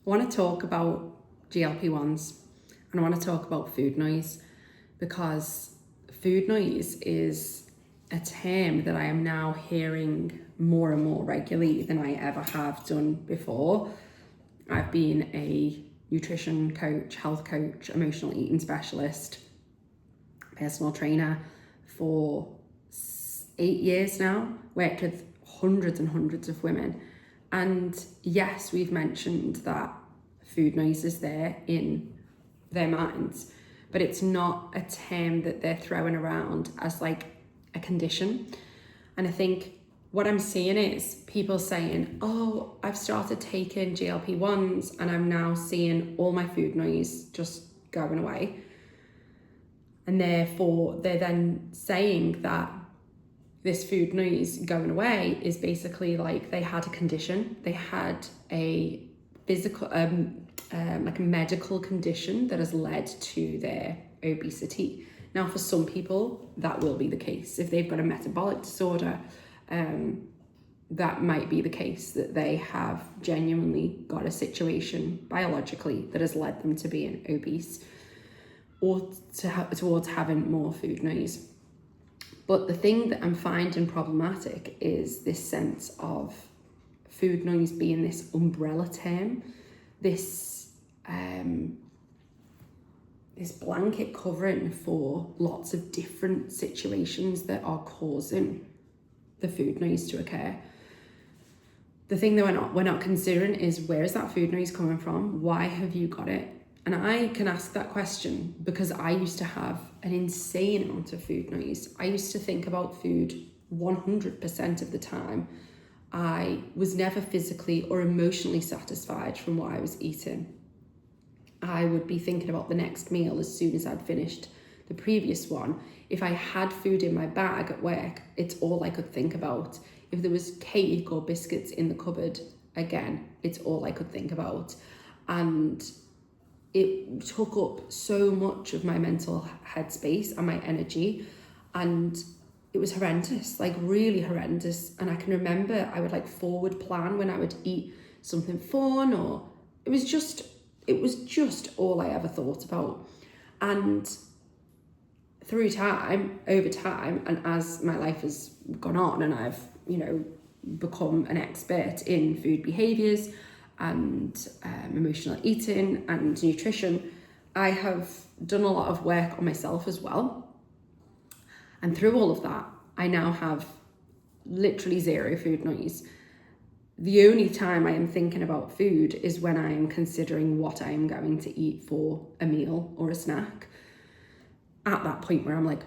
I want to talk about GLP1's and I want to talk about food noise, because food noise is a term that I am now hearing more and more regularly than I ever have done before. I've been a nutrition coach, health coach, emotional eating specialist, personal trainer for 8 years now, worked with hundreds and hundreds of women. And yes, we've mentioned that food noise is there in their minds, but it's not a term that they're throwing around as like a condition. And I think what I'm seeing is people saying, oh, I've started taking GLP1's and I'm now seeing all my food noise just going away. And therefore they're then saying that this food noise going away is basically like they had a condition, they had a physical, like a medical condition that has led to their obesity. Now, for some people, that will be the case. If they've got a metabolic disorder, that might be the case, that they have genuinely got a situation biologically that has led them to being obese or towards having more food noise. But the thing that I'm finding problematic is this sense of food noise being this umbrella term, this blanket covering for lots of different situations that are causing the food noise to occur. The thing that we're not considering is, where is that food noise coming from? Why have you got it? And I can ask that question because I used to have an insane amount of food noise. I used to think about food 100% of the time. I was never physically or emotionally satisfied from what I was eating. I would be thinking about the next meal as soon as I'd finished the previous one. If I had food in my bag at work, it's all I could think about. If there was cake or biscuits in the cupboard, again, it's all I could think about. And it took up so much of my mental headspace and my energy, and it was horrendous, like really horrendous. And I can remember I would like forward plan when I would eat something fun, or it was just all I ever thought about. And over time, and as my life has gone on and I've, become an expert in food behaviors and emotional eating and nutrition, I have done a lot of work on myself as well. And through all of that, I now have literally zero food noise. The only time I am thinking about food is when I am considering what I am going to eat for a meal or a snack. At that point where I'm like,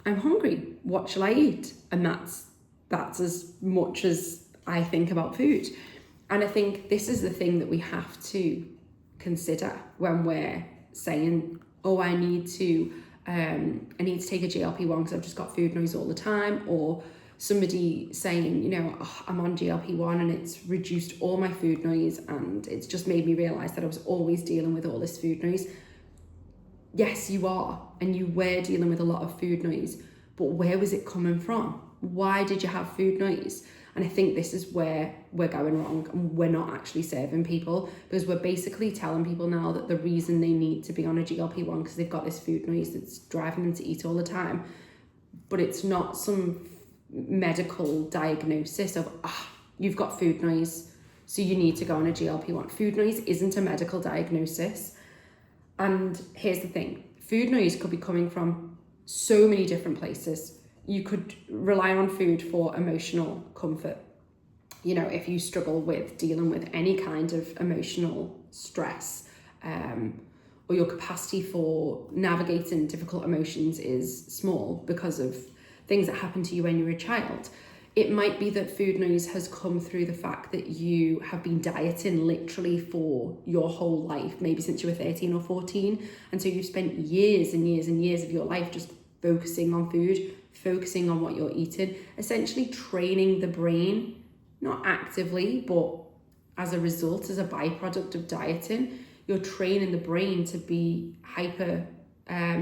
I'm hungry, what shall I eat? And that's as much as I think about food. And I think this is the thing that we have to consider when we're saying, oh, I need to take a GLP-1 because I've just got food noise all the time, or somebody saying, I'm on GLP-1 and it's reduced all my food noise and it's just made me realize that I was always dealing with all this food noise. Yes, you are, and you were dealing with a lot of food noise, but where was it coming from? Why did you have food noise? And I think this is where we're going wrong, and we're not actually serving people, because we're basically telling people now that the reason they need to be on a GLP-1 because they've got this food noise that's driving them to eat all the time. But it's not some medical diagnosis of, you've got food noise, so you need to go on a GLP-1. Food noise isn't a medical diagnosis. And here's the thing, food noise could be coming from so many different places. You could rely on food for emotional comfort. If you struggle with dealing with any kind of emotional stress, or your capacity for navigating difficult emotions is small because of things that happened to you when you were a child, it might be that food noise has come through the fact that you have been dieting literally for your whole life, maybe since you were 13 or 14. And so you've spent years and years and years of your life just focusing on food, focusing on what you're eating, essentially training the brain, not actively, but as a result, as a byproduct of dieting, you're training the brain to be hyper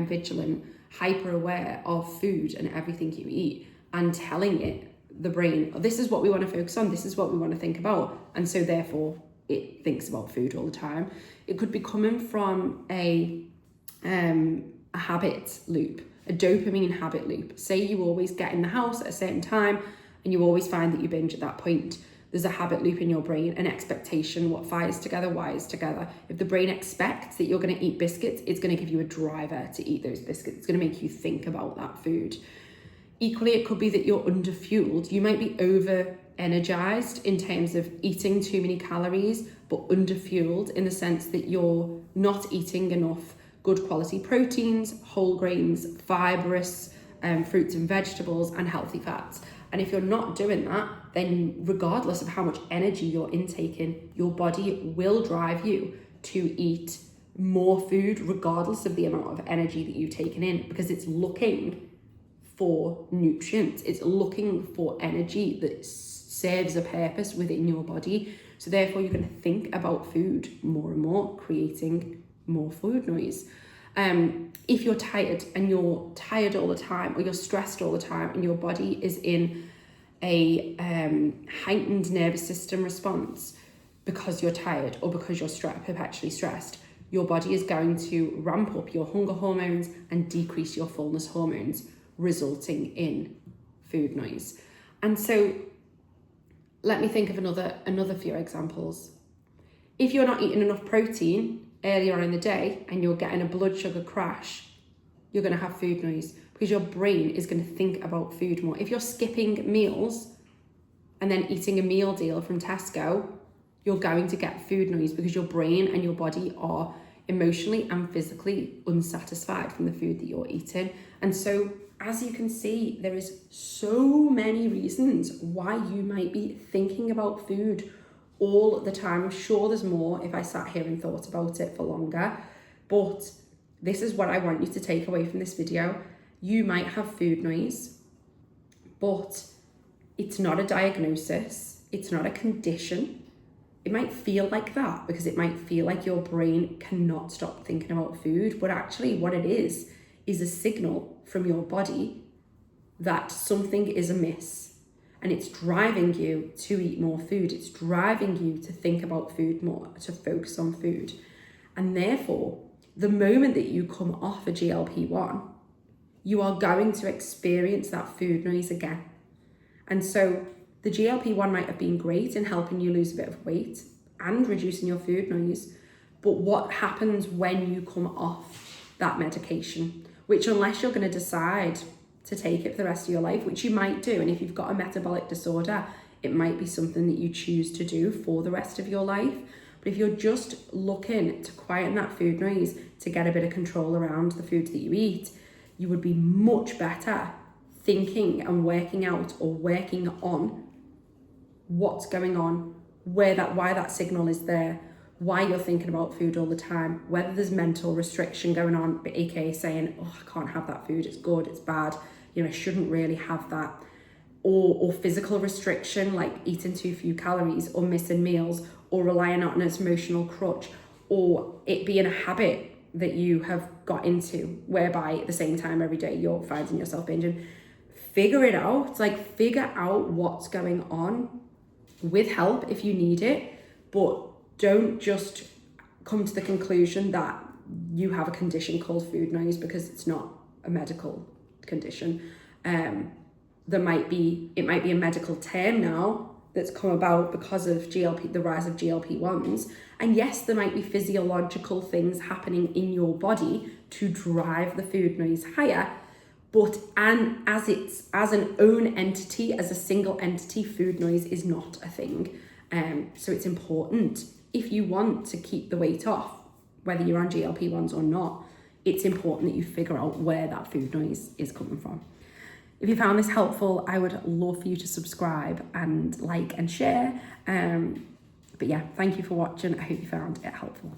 vigilant, hyper aware of food and everything you eat, and telling the brain, this is what we want to focus on, this is what we want to think about. And so therefore it thinks about food all the time. It could be coming from a habit loop, a dopamine habit loop. Say you always get in the house at a certain time and you always find that you binge at that point. There's a habit loop in your brain, an expectation, what fires together, wires together. If the brain expects that you're going to eat biscuits, it's going to give you a driver to eat those biscuits. It's going to make you think about that food. Equally, it could be that you're underfueled. You might be over energized in terms of eating too many calories, but underfueled in the sense that you're not eating enough good quality proteins, whole grains, fibrous fruits and vegetables, and healthy fats. And if you're not doing that, then regardless of how much energy you're intaking, your body will drive you to eat more food regardless of the amount of energy that you've taken in, because it's looking for nutrients, it's looking for energy that serves a purpose within your body. So therefore you're going to think about food more and more, creating more food noise. If you're tired and you're tired all the time, or you're stressed all the time, and your body is in a heightened nervous system response because you're tired or because you're perpetually stressed, your body is going to ramp up your hunger hormones and decrease your fullness hormones, resulting in food noise. And so let me think of another few examples. If you're not eating enough protein earlier on in the day and you're getting a blood sugar crash, you're going to have food noise because your brain is going to think about food more. If you're skipping meals and then eating a meal deal from Tesco, you're going to get food noise because your brain and your body are emotionally and physically unsatisfied from the food that you're eating. And so, as you can see, there is so many reasons why you might be thinking about food all the time. I'm sure there's more if I sat here and thought about it for longer, but this is what I want you to take away from this video. You might have food noise, but it's not a diagnosis, it's not a condition. It might feel like that because it might feel like your brain cannot stop thinking about food, but actually what it is a signal from your body that something is amiss, and it's driving you to eat more food. It's driving you to think about food more, to focus on food. And therefore, the moment that you come off a GLP-1, you are going to experience that food noise again. And so the GLP-1 might have been great in helping you lose a bit of weight and reducing your food noise, but what happens when you come off that medication? Which, unless you're going to decide to take it for the rest of your life, which you might do, and if you've got a metabolic disorder, it might be something that you choose to do for the rest of your life. But if you're just looking to quieten that food noise, to get a bit of control around the food that you eat, you would be much better thinking and working out or working on what's going on, why that signal is there, why you're thinking about food all the time, whether there's mental restriction going on, aka saying, oh, I can't have that food, it's good, it's bad, I shouldn't really have that, or physical restriction like eating too few calories or missing meals or relying on an emotional crutch, or it being a habit that you have got into whereby at the same time every day you're finding yourself binging. Figure it out, figure out what's going on with help if you need it, but don't just come to the conclusion that you have a condition called food noise because it's not a medical condition. It might be a medical term now that's come about because of the rise of GLP-1's. And yes, there might be physiological things happening in your body to drive the food noise higher, but as an own entity, as a single entity, food noise is not a thing. So it's important, if you want to keep the weight off, whether you're on GLP-1's or not, it's important that you figure out where that food noise is coming from. If you found this helpful, I would love for you to subscribe and like and share. But yeah, thank you for watching. I hope you found it helpful.